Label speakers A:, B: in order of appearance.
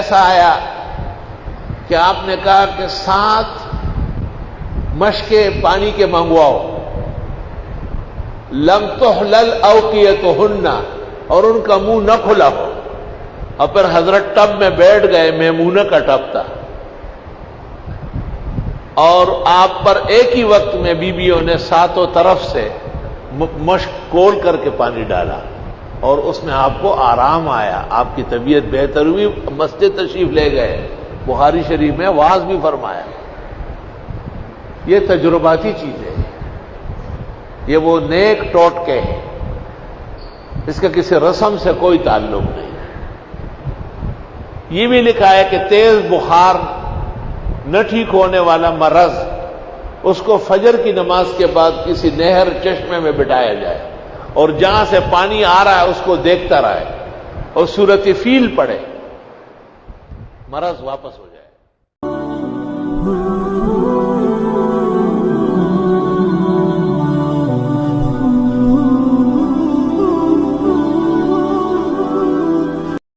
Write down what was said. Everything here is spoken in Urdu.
A: ایسا آیا کہ آپ نے کہا کہ 7 مشکیں پانی کے منگواؤ، لم تحلل اوقیتہن، اور ان کا منہ نہ کھلا ہو، اور پھر حضرت ٹب میں بیٹھ گئے، میمونہ کا ٹب تھا، اور آپ پر ایک ہی وقت میں بیویوں نے 7 طرف سے مشک کول کر کے پانی ڈالا، اور اس میں آپ کو آرام آیا، آپ کی طبیعت بہتر ہوئی، مسجد تشریف لے گئے، بخاری شریف میں واعظ بھی فرمایا۔ یہ تجرباتی چیز ہے، یہ وہ نیک ٹوٹکے ہیں، اس کا کسی رسم سے کوئی تعلق نہیں ہے۔ یہ بھی لکھا ہے کہ تیز بخار نہ ٹھیک ہونے والا مرض، اس کو فجر کی نماز کے بعد کسی نہر چشمے میں بٹھایا جائے، اور جہاں سے پانی آ رہا ہے اس کو دیکھتا رہے، اور سورۃ فیل پڑھے، مرض واپس ہو جائے۔